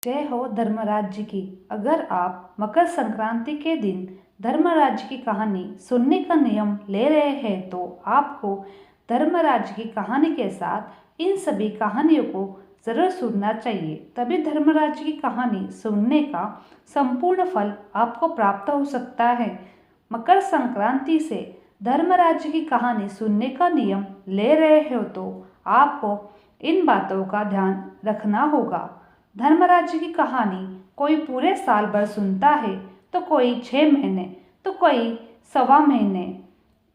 जय हो धर्मराज जी की। अगर आप मकर संक्रांति के दिन धर्मराज की कहानी सुनने का नियम ले रहे हैं तो आपको धर्मराज की कहानी के साथ इन सभी कहानियों को ज़रूर सुनना चाहिए। तभी धर्मराज की कहानी सुनने का संपूर्ण फल आपको प्राप्त हो सकता है। मकर संक्रांति से धर्मराज की कहानी सुनने का नियम ले रहे हो तो आपको इन बातों का ध्यान रखना होगा। धर्मराज की कहानी कोई पूरे साल भर सुनता है तो कोई 6 महीने तो कोई 1.25 महीने।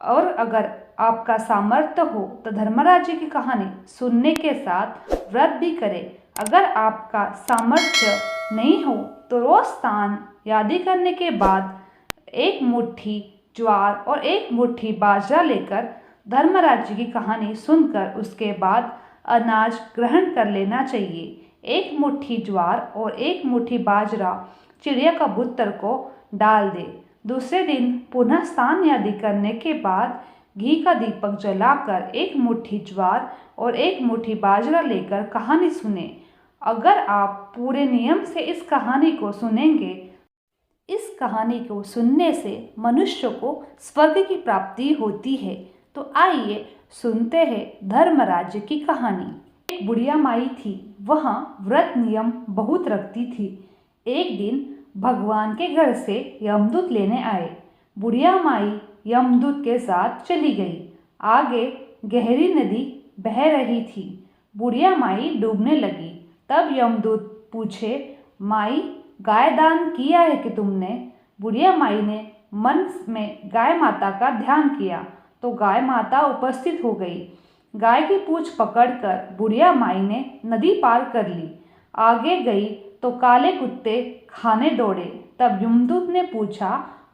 और अगर आपका सामर्थ्य हो तो धर्मराज की कहानी सुनने के साथ व्रत भी करें। अगर आपका सामर्थ्य नहीं हो तो रोज स्नान आदि करने के बाद एक मुट्ठी ज्वार और एक मुट्ठी बाजरा लेकर धर्मराज की कहानी सुनकर उसके बाद अनाज ग्रहण कर लेना चाहिए। एक मुट्ठी ज्वार और एक मुट्ठी बाजरा चिड़िया कबूतर को डाल दे। दूसरे दिन पुनः स्नान आदि करने के बाद घी का दीपक जलाकर एक मुट्ठी ज्वार और एक मुट्ठी बाजरा लेकर कहानी सुने। अगर आप पूरे नियम से इस कहानी को सुनेंगे, इस कहानी को सुनने से मनुष्य को स्वर्ग की प्राप्ति होती है। तो आइए सुनते हैं धर्मराज की कहानी। एक बुढ़िया माई थी, वह व्रत नियम बहुत रखती थी। एक दिन भगवान के घर से यमदूत लेने आए। बुढ़िया माई यमदूत के साथ चली गई। आगे गहरी नदी बह रही थी। बुढ़िया माई डूबने लगी। तब यमदूत पूछे, माई गाय दान किया है कि तुमने? बुढ़िया माई ने मन में गाय माता का ध्यान किया तो गाय माता उपस्थित हो गई। गाय की पूंछ पकड़कर बुढ़िया माई ने नदी पार कर ली। आगे गई तो काले कुत्ते खाने दौड़े। तब यमदूत ने पूछा,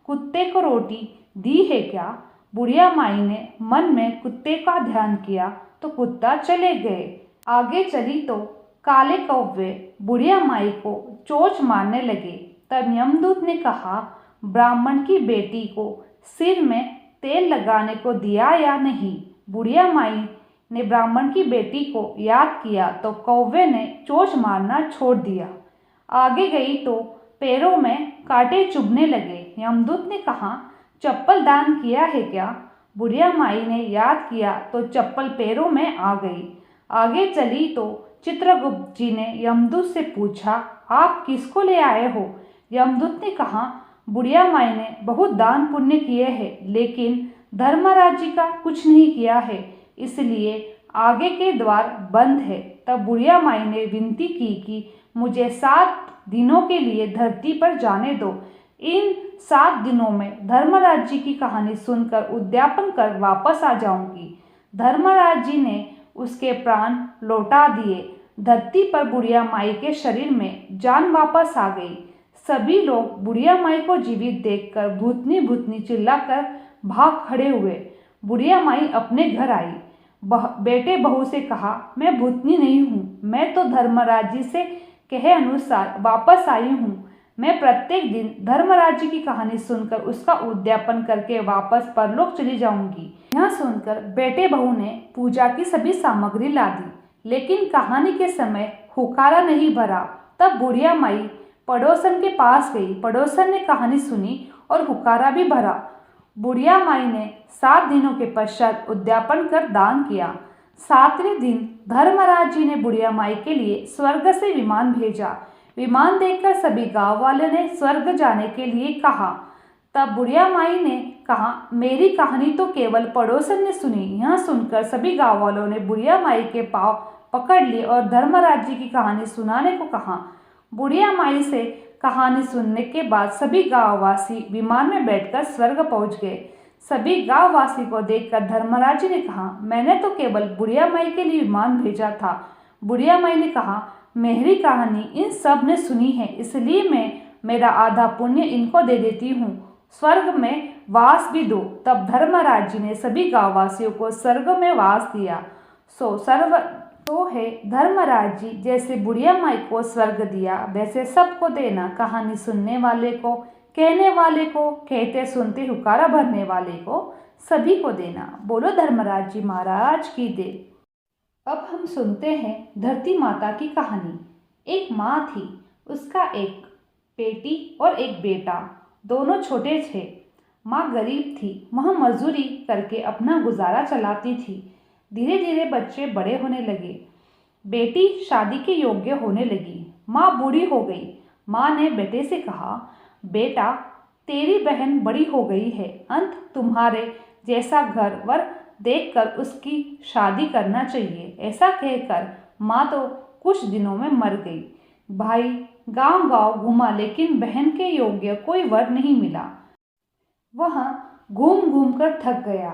कुत्ते को रोटी दी है क्या? बुढ़िया माई ने मन में कुत्ते का ध्यान किया तो कुत्ता चले गए। आगे चली तो काले कौवे बुढ़िया माई को चोंच मारने लगे। तब यमदूत ने कहा, ब्राह्मण की बेटी को सिर में तेल लगाने को दिया या नहीं? बुढ़िया माई ने ब्राह्मण की बेटी को याद किया तो कौवे ने चोंच मारना छोड़ दिया। आगे गई तो पैरों में कांटे चुभने लगे। यमदूत ने कहा, चप्पल दान किया है क्या? बुढ़िया माई ने याद किया तो चप्पल पैरों में आ गई। आगे चली तो चित्रगुप्त जी ने यमदूत से पूछा, आप किसको ले आए हो? यमदूत ने कहा, बुढ़िया माई ने बहुत दान पुण्य किए हैं लेकिन धर्मराज जी का कुछ नहीं किया है, इसलिए आगे के द्वार बंद है। तब बुढ़िया माई ने विनती की कि मुझे 7 दिनों के लिए धरती पर जाने दो। इन 7 दिनों में धर्मराज जी की कहानी सुनकर उद्यापन कर वापस आ जाऊंगी। धर्मराज जी ने उसके प्राण लौटा दिए। धरती पर बुढ़िया माई के शरीर में जान वापस आ गई। सभी लोग बुढ़िया माई को जीवित देखकर भूतनी भूतनी चिल्लाकर भाग खड़े हुए। बुढ़िया माई अपने घर आई। बेटे बहू से कहा, मैं भूतनी नहीं हूँ, मैं तो धर्मराज जी से कहे अनुसार वापस आई हूँ। मैं प्रत्येक दिन धर्मराज जी की कहानी सुनकर उसका उद्यापन करके वापस परलोक चली जाऊंगी। यह सुनकर बेटे बहू ने पूजा की सभी सामग्री ला दी, लेकिन कहानी के समय हुकारा नहीं भरा। तब बुढ़िया माई पड़ोसन के पास गई। पड़ोसन ने कहानी सुनी और हुकारा भी भरा। बुढ़िया माई ने 7 दिनों के पश्चात उद्यापन कर दान किया। 7वें दिन धर्मराज जी ने बुढ़िया माई के लिए स्वर्ग से विमान भेजा। विमान देखकर सभी गांव वालों ने स्वर्ग जाने के लिए कहा। तब बुढ़िया माई ने कहा, मेरी कहानी तो केवल पड़ोसन ने सुनी। यह सुनकर सभी गांव वालों ने बुढ़िया माई के पांव पकड़ लिए और धर्मराज जी की कहानी सुनाने को कहा। बुढ़िया माई से कहानी सुनने के बाद सभी गांववासी विमान में बैठकर स्वर्ग पहुंच गए। सभी गांववासी को देखकर धर्मराज जी ने कहा, मैंने तो केवल बुढ़िया माई के लिए विमान भेजा था। बुढ़िया माई ने कहा, मेरी कहानी इन सब ने सुनी है, इसलिए मैं मेरा आधा पुण्य इनको दे देती हूँ, स्वर्ग में वास भी दो। तब धर्मराज जी ने सभी गांववासियों को स्वर्ग में वास दिया। सो सर्व तो है धर्मराज जी, जैसे बुढ़िया माई को स्वर्ग दिया वैसे सबको देना। कहानी सुनने वाले को, कहने वाले को, कहते सुनते हुकारा भरने वाले को, सभी को देना। बोलो धर्मराज जी महाराज की दे। अब हम सुनते हैं धरती माता की कहानी। एक माँ थी, उसका एक बेटी और एक बेटा, दोनों छोटे थे। माँ गरीब थी, वह मजदूरी करके अपना गुजारा चलाती थी। धीरे धीरे बच्चे बड़े होने लगे। बेटी शादी के योग्य होने लगी। माँ बूढ़ी हो गई। माँ ने बेटे से कहा, बेटा, तेरी बहन बड़ी हो गई है, अंत तुम्हारे जैसा घर वर देखकर उसकी शादी करना चाहिए। ऐसा कहकर माँ तो कुछ दिनों में मर गई। भाई गांव गांव घूमा, लेकिन बहन के योग्य कोई वर नहीं मिला। वह घूम घूम कर थक गया।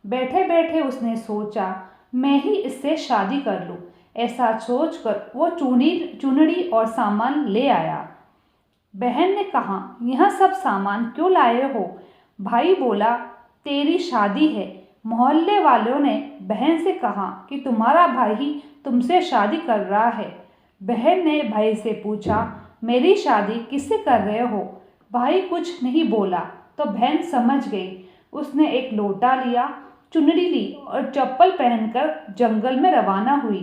बैठे बैठे उसने सोचा, मैं ही इससे शादी कर लूं। ऐसा सोचकर वो चुनरी और सामान ले आया। बहन ने कहा, यह सब सामान क्यों लाए हो? भाई बोला, तेरी शादी है। मोहल्ले वालों ने बहन से कहा कि तुम्हारा भाई ही तुमसे शादी कर रहा है। बहन ने भाई से पूछा, मेरी शादी किससे कर रहे हो? भाई कुछ नहीं बोला तो बहन समझ गई। उसने एक लोटा लिया, चुनरी ली और चप्पल पहनकर जंगल में रवाना हुई।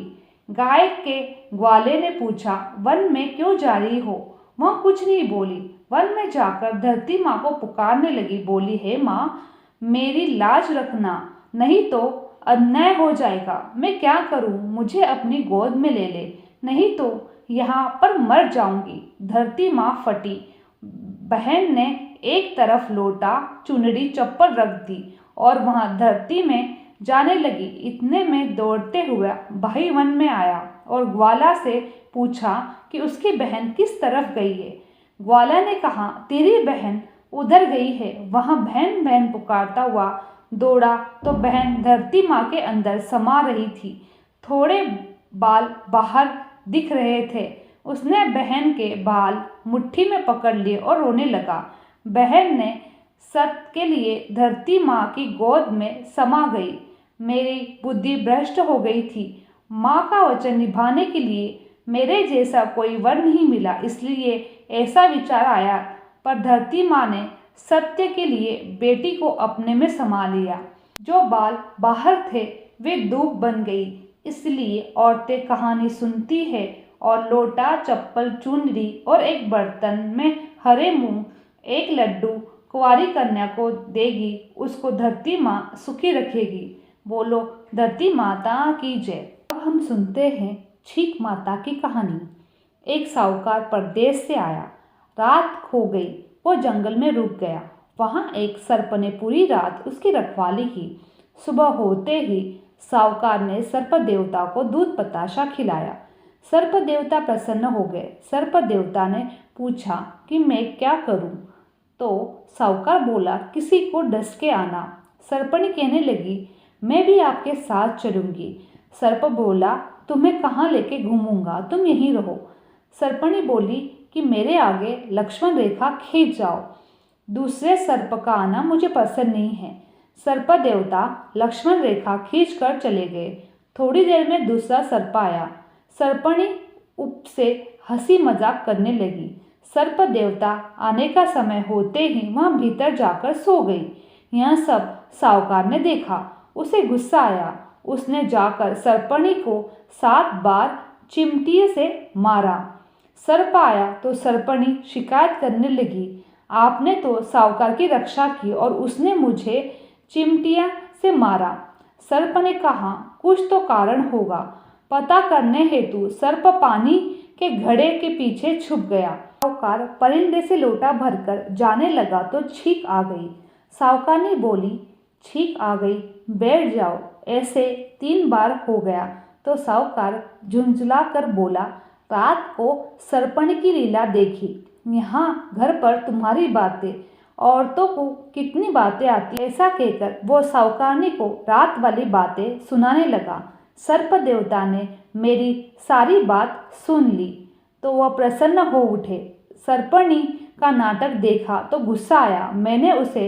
गाय के ग्वाले ने पूछा, वन में क्यों जा रही हो? वह कुछ नहीं बोली। वन में जाकर धरती माँ को पुकारने लगी। बोली, हे माँ, मेरी लाज रखना, नहीं तो अन्याय हो जाएगा। मैं क्या करूँ? मुझे अपनी गोद में ले ले, नहीं तो यहाँ पर मर जाऊंगी। धरती माँ फटी। बहन ने एक तरफ लोटा, चुनरी, चप्पल रख दी और वहाँ धरती में जाने लगी। इतने में दौड़ते हुए भाई वन में आया और ग्वाला से पूछा कि उसकी बहन किस तरफ गई है। ग्वाला ने कहा, तेरी बहन उधर गई है। वहाँ बहन बहन पुकारता हुआ दौड़ा तो बहन धरती माँ के अंदर समा रही थी। थोड़े बाल बाहर दिख रहे थे। उसने बहन के बाल मुट्ठी में पकड़ लिए और रोने लगा। बहन ने सत के लिए धरती माँ की गोद में समा गई। मेरी बुद्धि भ्रष्ट हो गई थी। माँ का वचन निभाने के लिए मेरे जैसा कोई वर नहीं मिला, इसलिए ऐसा विचार आया। पर धरती माँ ने सत्य के लिए बेटी को अपने में समा लिया। जो बाल बाहर थे वे धूप बन गई। इसलिए औरतें कहानी सुनती है और लोटा, चप्पल, चुनरी और एक बर्तन में हरे मूंग, एक लड्डू कुंवारी कन्या को देगी। उसको धरती माँ सुखी रखेगी। बोलो धरती माता की जय। अब हम सुनते हैं छीक माता की कहानी। एक साहूकार परदेश से आया। रात हो गई, वो जंगल में रुक गया। वहाँ एक सर्प ने पूरी रात उसकी रखवाली की। सुबह होते ही साहूकार ने सर्प देवता को दूध बताशा खिलाया। सर्प देवता प्रसन्न हो गए। सर्प देवता ने पूछा कि मैं क्या करूं? तो साहूकार बोला, किसी को डस के आना। सर्पणी कहने लगी, मैं भी आपके साथ चलूंगी। सर्प बोला, तुम्हें कहाँ लेके घूमूंगा, तुम यहीं रहो। सर्पणी बोली कि मेरे आगे लक्ष्मण रेखा खींच जाओ। दूसरे सर्प का आना मुझे पसंद नहीं है। सर्प देवता लक्ष्मण रेखा खींच कर चले गए। थोड़ी देर में दूसरा सर्प आया। सर्पणी उप से हंसी मजाक करने लगी। सर्प देवता आने का समय होते ही वह भीतर जाकर सो गई। यह सब साहूकार ने देखा। उसे गुस्सा आया। उसने जाकर सर्पणी को 7 बार चिमटी से मारा। सर्प आया तो सर्पणी शिकायत करने लगी, आपने तो साहूकार की रक्षा की और उसने मुझे चिमटिया से मारा। सर्प ने कहा, कुछ तो कारण होगा। पता करने हेतु सर्प पानी के घड़े के पीछे छुप गया। साहूकार परिंदे से लोटा भरकर जाने लगा तो छींक आ गई। साहूकारनी बोली, छींक आ गई, बैठ जाओ। ऐसे 3 बार हो गया तो साहूकार झुंझला कर बोला, रात को सर्पण की लीला देखी। यहाँ घर पर तुम्हारी बातें, औरतों को कितनी बातें आती। ऐसा कहकर वो साहूकारनी को रात वाली बातें सुनाने लगा। सर्प देवता ने मेरी सारी बात सुन ली तो वह प्रसन्न हो उठे। सर्पणी का नाटक देखा तो गुस्सा आया। मैंने उसे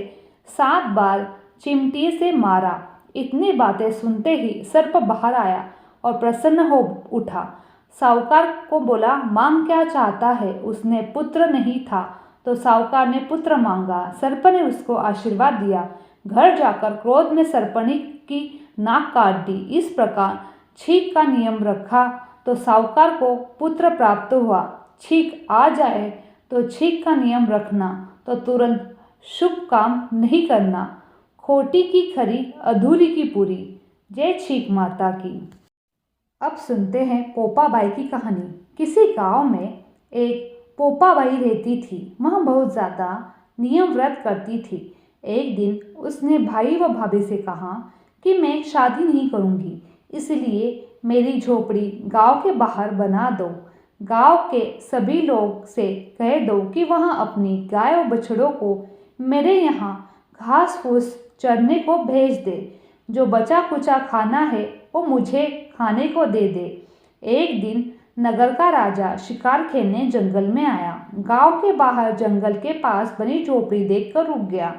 7 बार चिमटी से मारा। इतनी बातें सुनते ही सर्प बाहर आया और प्रसन्न हो उठा। साहूकार को बोला, मांग क्या चाहता है? उसने पुत्र नहीं था तो साहूकार ने पुत्र मांगा। सर्प ने उसको आशीर्वाद दिया। घर जाकर क्रोध में सर्पणी की नाक काट दी। इस प्रकार छींक का नियम रखा तो साहूकार को पुत्र प्राप्त हुआ। छींक आ जाए तो छींक का नियम रखना, तो तुरंत शुभ काम नहीं करना। खोटी की खरी, अधूरी की पूरी। जय छींक माता की। अब सुनते हैं पोपाबाई की कहानी। किसी गांव में एक पोपाबाई रहती थी। वह बहुत ज़्यादा नियम व्रत करती थी। एक दिन उसने भाई व भाभी से कहा कि मैं शादी नहीं करूँगी, इसलिए मेरी झोपड़ी गांव के बाहर बना दो। गांव के सभी लोग से कह दो कि वह अपनी गाय और बछड़ों को मेरे यहाँ घास फूस चरने को भेज दे। जो बचा कुचा खाना है वो मुझे खाने को दे दे। एक दिन नगर का राजा शिकार खेलने जंगल में आया। गांव के बाहर जंगल के पास बनी झोपड़ी देखकर रुक गया।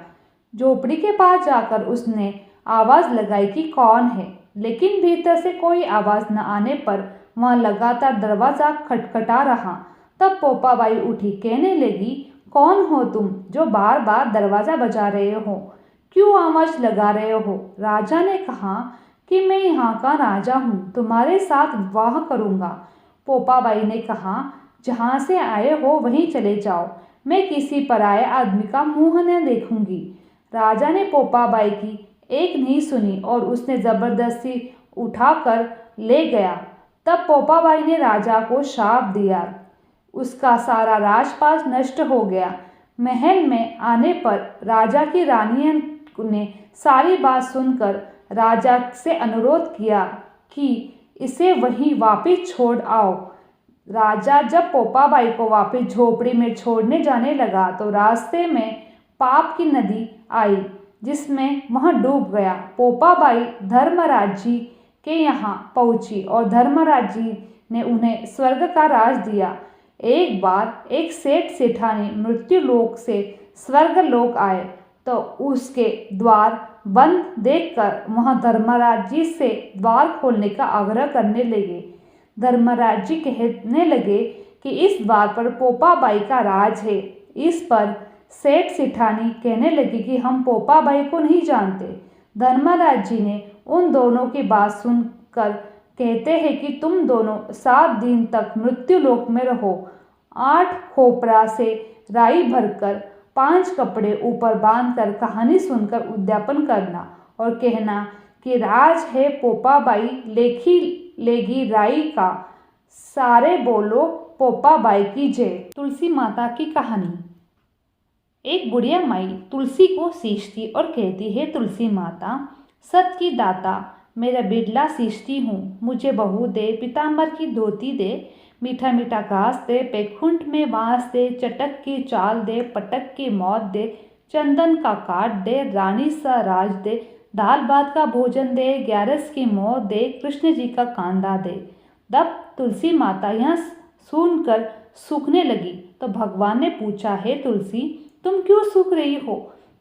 झोपड़ी के पास जाकर उसने आवाज़ लगाई कि कौन है, लेकिन भीतर से कोई आवाज़ न आने पर वह लगातार दरवाज़ा खटखटा रहा। तब पोपाबाई उठी, कहने लगी, कौन हो तुम जो बार बार दरवाज़ा बजा रहे हो? क्यों आवाज़ लगा रहे हो? राजा ने कहा कि मैं यहाँ का राजा हूँ, तुम्हारे साथ विवाह करूँगा। पोपाबाई ने कहा, जहाँ से आए हो वहीं चले जाओ, मैं किसी पराये आदमी का मुँह न देखूंगी। राजा ने पोपाबाई की एक नहीं सुनी और उसने ज़बरदस्ती उठाकर ले गया। तब पोपाबाई ने राजा को शाप दिया। उसका सारा राजपाट नष्ट हो गया। महल में आने पर राजा की रानी ने सारी बात सुनकर राजा से अनुरोध किया कि इसे वहीं वापिस छोड़ आओ। राजा जब पोपाबाई को वापिस झोपड़ी में छोड़ने जाने लगा तो रास्ते में पाप की नदी आई, जिसमें वह डूब गया। पोपाबाई धर्मराज जी के यहाँ पहुँची और धर्मराज जी ने उन्हें स्वर्ग का राज दिया। एक बार एक सेठ सेठानी मृत्यु लोक से स्वर्ग लोक आए तो उसके द्वार बंद देखकर वह धर्मराज जी से द्वार खोलने का आग्रह करने लगे। धर्मराज जी कहने लगे कि इस द्वार पर पोपाबाई का राज है। इस पर सेठ सेठानी कहने लगी कि हम पोपाबाई को नहीं जानते। धर्मराज जी ने उन दोनों की बात सुनकर कहते हैं कि तुम दोनों 7 दिन तक मृत्यु लोक में रहो। 8 खोपरा से राई भरकर 5 कपड़े ऊपर बांधकर कहानी सुनकर उद्यापन करना और कहना कि राज है पोपाबाई लेखी लेगी राई का। सारे बोलो पोपाबाई की जय। तुलसी माता की कहानी। एक बुढ़िया माई तुलसी को सींचती और कहती है, तुलसी माता सत की दाता, मेरा बिरला सींचती हूँ, मुझे बहू दे, पीताम्बर की धोती दे, मीठा मीठा घास दे, पैकुंठ में बाँस दे, चटक की चाल दे, पटक की मौत दे, चंदन का काट दे, रानी सा राज दे, दाल भात का भोजन दे, 11 की मौत दे, कृष्ण जी का कांदा दे। तब तुलसी माता यह सुनकर सूखने लगी तो भगवान ने पूछा, है तुलसी तुम क्यों सूख रही हो?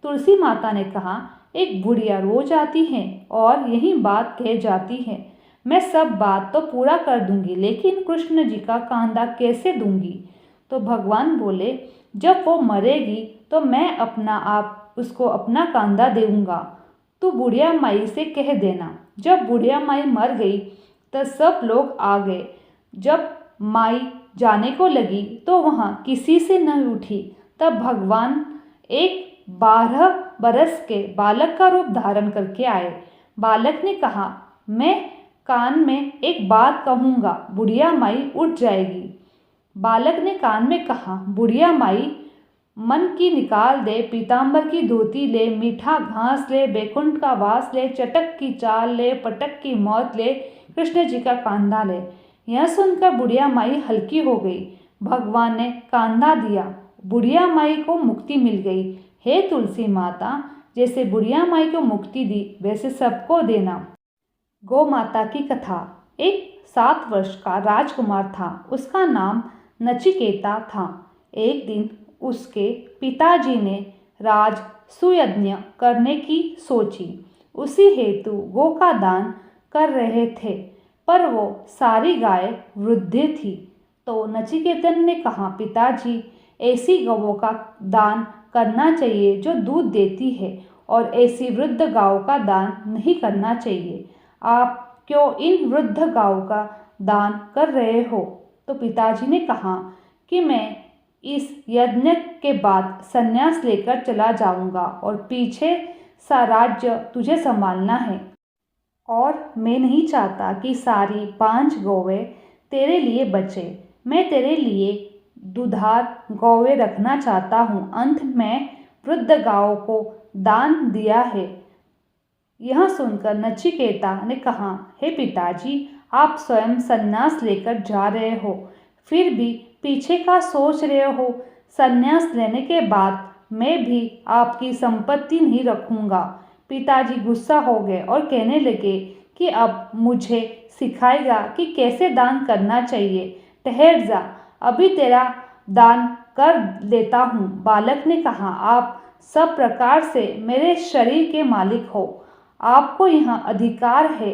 तुलसी माता ने कहा, एक बुढ़िया रोज आती है और यही बात कह जाती है। मैं सब बात तो पूरा कर दूंगी, लेकिन कृष्ण जी का कांदा कैसे दूंगी? तो भगवान बोले, जब वो मरेगी तो मैं अपना आप उसको अपना कांदा दूंगा। तू बुढ़िया माई से कह देना। जब बुढ़िया माई मर गई तो सब लोग आ गए। जब माई जाने को लगी तो वहाँ किसी से न उठी। तब भगवान एक 12 बरस के बालक का रूप धारण करके आए। बालक ने कहा, मैं कान में एक बात कहूँगा, बुढ़िया माई उठ जाएगी। बालक ने कान में कहा, बुढ़िया माई मन की निकाल दे, पीताम्बर की धोती ले, मीठा घास ले, बैकुंठ का वास ले, चटक की चाल ले, पटक की मौत ले, कृष्ण जी का कांदा ले। यह सुनकर बुढ़िया माई हल्की हो गई। भगवान ने कांदा दिया, बुढ़िया माई को मुक्ति मिल गई। हे तुलसी माता, जैसे बुढ़िया माई को मुक्ति दी वैसे सबको देना। गौ माता की कथा। एक 7 वर्ष का राजकुमार था, उसका नाम नचिकेता था। एक दिन उसके पिताजी ने राज सुयज्ञ करने की सोची। उसी हेतु गौ का दान कर रहे थे, पर वो सारी गाय वृद्ध थी। तो नचिकेतन ने कहा, पिताजी ऐसी गौओं का दान करना चाहिए जो दूध देती है, और ऐसी वृद्ध गायों का दान नहीं करना चाहिए। आप क्यों इन वृद्ध गायों का दान कर रहे हो? तो पिताजी ने कहा कि मैं इस यज्ञ के बाद संन्यास लेकर चला जाऊंगा और पीछे सा राज्य तुझे संभालना है। और मैं नहीं चाहता कि सारी 5 गौवें तेरे लिए बचे। मैं तेरे लिए दुधार गौवें रखना चाहता हूँ। अंत में वृद्ध गायों को दान दिया है। यह सुनकर नचिकेता ने कहा, हे पिताजी, आप स्वयं संन्यास लेकर जा रहे हो, फिर भी पीछे का सोच रहे हो। संन्यास लेने के बाद मैं भी आपकी संपत्ति नहीं रखूंगा। पिताजी गुस्सा हो गए और कहने लगे कि अब मुझे सिखाएगा कि कैसे दान करना चाहिए। ठहर जा, अभी तेरा दान कर देता हूँ। बालक ने कहा, आप सब प्रकार से मेरे शरीर के मालिक हो, आपको यहाँ अधिकार है,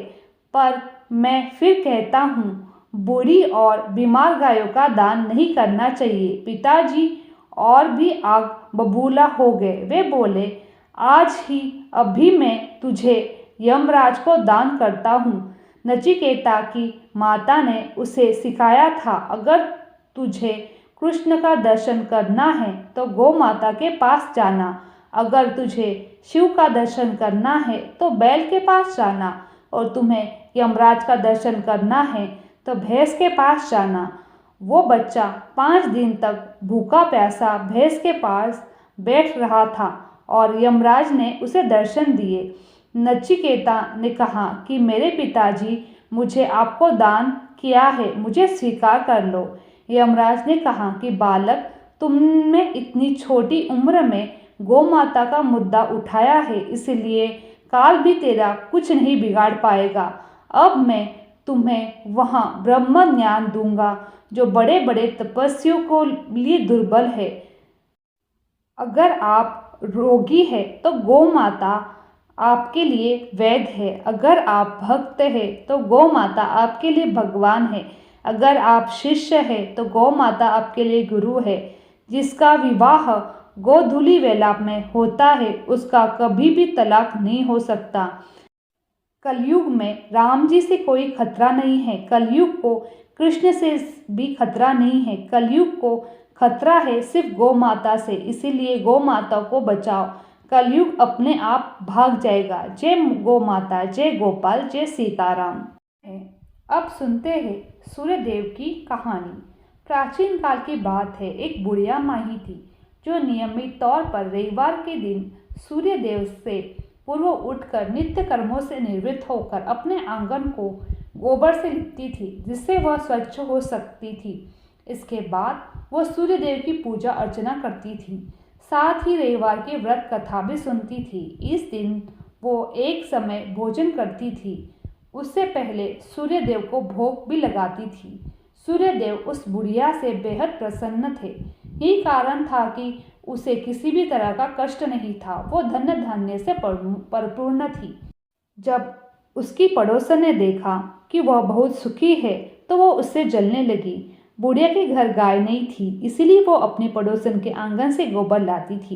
पर मैं फिर कहता हूँ, बूढ़ी और बीमार गायों का दान नहीं करना चाहिए। पिताजी और भी आग बबूला हो गए। वे बोले, आज ही अभी मैं तुझे यमराज को दान करता हूँ। नचिकेता की माता ने उसे सिखाया था, अगर तुझे कृष्ण का दर्शन करना है तो गौ माता के पास जाना, अगर तुझे शिव का दर्शन करना है तो बैल के पास जाना, और तुम्हें यमराज का दर्शन करना है तो भैंस के पास जाना। वो बच्चा 5 दिन तक भूखा प्यासा भैंस के पास बैठ रहा था और यमराज ने उसे दर्शन दिए। नचिकेता ने कहा कि मेरे पिताजी, मुझे आपको दान किया है, मुझे स्वीकार कर लो। यमराज ने कहा कि बालक, तुमने इतनी छोटी उम्र में गौ माता का मुद्दा उठाया है, इसलिए काल भी तेरा कुछ नहीं बिगाड़ पाएगा। अब मैं तुम्हें वहाँ ब्रह्म ज्ञान दूंगा जो बड़े बड़े तपस्वियों को लिए दुर्बल है। अगर आप रोगी है तो गौ माता आपके लिए वैद्य है, अगर आप भक्त है तो गौ माता आपके लिए भगवान है, अगर आप शिष्य है तो गौ माता आपके लिए गुरु है। जिसका विवाह गोधूली वेला में होता है उसका कभी भी तलाक नहीं हो सकता। कलयुग में राम जी से कोई खतरा नहीं है, कलयुग को कृष्ण से भी खतरा नहीं है, कलयुग को खतरा है सिर्फ गौ माता से, इसीलिए गौ माता को बचाओ। कलयुग अपने आप भाग जाएगा। जय गौ माता, जय गोपाल, जय सीताराम। अब सुनते हैं सूर्यदेव की कहानी। प्राचीन काल की बात है, एक बुढ़िया माही थी जो नियमित तौर पर रविवार के दिन सूर्यदेव से पूर्व उठकर नित्य कर्मों से निवृत्त होकर अपने आंगन को गोबर से लिपती थी, जिससे वह स्वच्छ हो सकती थी। इसके बाद वह सूर्यदेव की पूजा अर्चना करती थी, साथ ही रविवार की व्रत कथा भी सुनती थी। इस दिन वो एक समय भोजन करती थी, उससे पहले सूर्यदेव को भोग भी लगाती थी। सूर्यदेव उस बुढ़िया से बेहद प्रसन्न थे। यही कारण था कि उसे किसी भी तरह का कष्ट नहीं था। वो धन धान्य से परिपूर्ण थी। जब उसकी पड़ोसन ने देखा कि वह बहुत सुखी है तो वो उससे जलने लगी। बुढ़िया के घर गाय नहीं थी, इसीलिए वो अपने पड़ोसन के आंगन से गोबर लाती थी,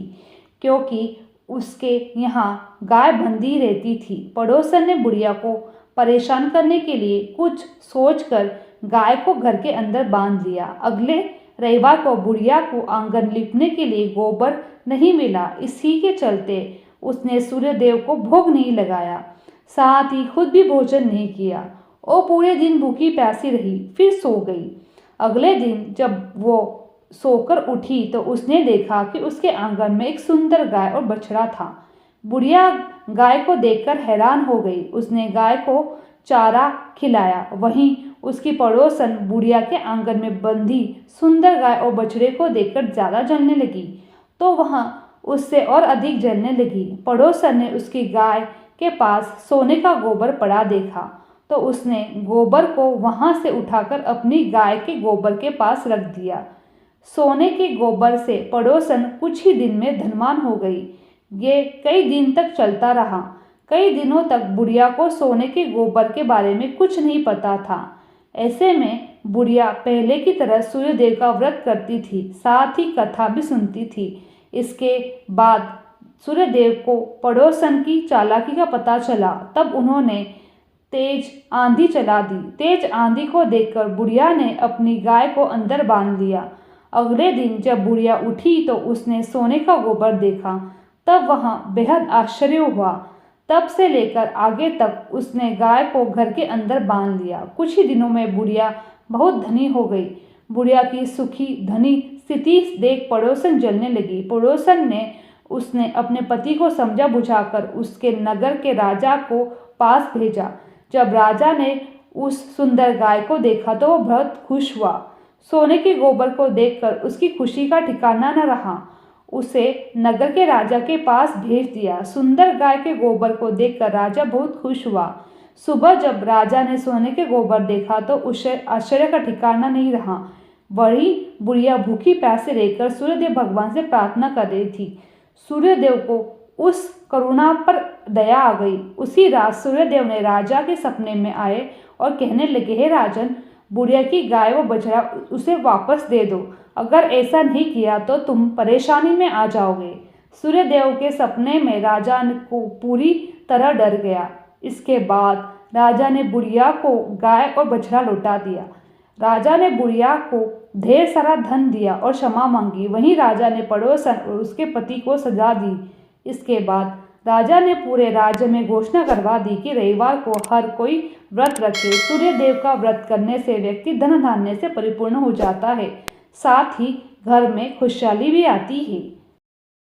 क्योंकि उसके यहाँ गाय बंधी रहती थी। पड़ोसन ने बुढ़िया को परेशान करने के लिए कुछ सोचकर गाय को घर के अंदर बांध लिया। अगले रविवार को बुढ़िया को आंगन लिपने के लिए गोबर नहीं मिला, इसी के चलते उसने सूर्यदेव को भोग नहीं लगाया, साथ ही खुद भी भोजन नहीं किया। वो पूरे दिन भूखी प्यासी रही, फिर सो गई। अगले दिन जब वो सोकर उठी तो उसने देखा कि उसके आंगन में एक सुंदर गाय और बछड़ा था। बुढ़िया गाय को देखकर हैरान हो गई। उसने गाय को चारा खिलाया। वहीं उसकी पड़ोसन बुढ़िया के आंगन में बंधी सुंदर गाय और बछड़े को देखकर ज़्यादा जलने लगी, तो वह उससे और अधिक जलने लगी। पड़ोसन ने उसकी गाय के पास सोने का गोबर पड़ा देखा, तो उसने गोबर को वहां से उठाकर अपनी गाय के गोबर के पास रख दिया। सोने के गोबर से पड़ोसन कुछ ही दिन में धनवान हो गई। ये कई दिन तक चलता रहा। कई दिनों तक बुढ़िया को सोने के गोबर के बारे में कुछ नहीं पता था। ऐसे में बुढ़िया पहले की तरह सूर्यदेव का व्रत करती थी, साथ ही कथा भी सुनती थी। इसके बाद सूर्यदेव को पड़ोसन की चालाकी का पता चला, तब उन्होंने तेज आंधी चला दी। तेज आंधी को देखकर बुढ़िया ने अपनी गाय को अंदर बांध लिया। अगले दिन जब बुढ़िया उठी तो उसने सोने का गोबर देखा। तब वह बेहद आश्चर्य हुआ। तब से लेकर आगे तक उसने गाय को घर के अंदर बांध लिया। कुछ ही दिनों में बुढ़िया बहुत धनी हो गई। बुढ़िया की सुखी धनी स्थिति देख पड़ोसन जलने लगी। पड़ोसन ने उसने अपने पति को समझा बुझाकर उसके नगर के राजा को पास भेजा। जब राजा ने उस सुंदर गाय को देखा तो वह बहुत खुश हुआ। सोने के गोबर को देखकर उसकी खुशी का ठिकाना न रहा। उसे नगर के राजा के पास भेज दिया। सुंदर गाय के गोबर को देखकर राजा बहुत खुश हुआ। सुबह जब राजा ने सोने के गोबर देखा तो उसे आश्चर्य का ठिकाना नहीं रहा। बड़ी बुढ़िया भूखी प्यासे रहकर सूर्यदेव भगवान से प्रार्थना कर रही थी। सूर्यदेव को उस करुणा पर दया आ गई। उसी रात सूर्यदेव ने राजा के सपने में आए और कहने लगे, हे राजन, बुढ़िया की गाय व बछड़ा उसे वापस दे दो। अगर ऐसा नहीं किया तो तुम परेशानी में आ जाओगे। सूर्यदेव के सपने में राजा को पूरी तरह डर गया। इसके बाद राजा ने बुढ़िया को गाय और बछड़ा लौटा दिया। राजा ने बुढ़िया को ढेर सारा धन दिया और क्षमा मांगी। वहीं राजा ने पड़ोसन और उसके पति को सजा दी। इसके बाद राजा ने पूरे राज्य में घोषणा करवा दी कि रविवार को हर कोई व्रत रखे। सूर्यदेव का व्रत करने से व्यक्ति धन धान्य से परिपूर्ण हो जाता है, साथ ही घर में खुशहाली भी आती है।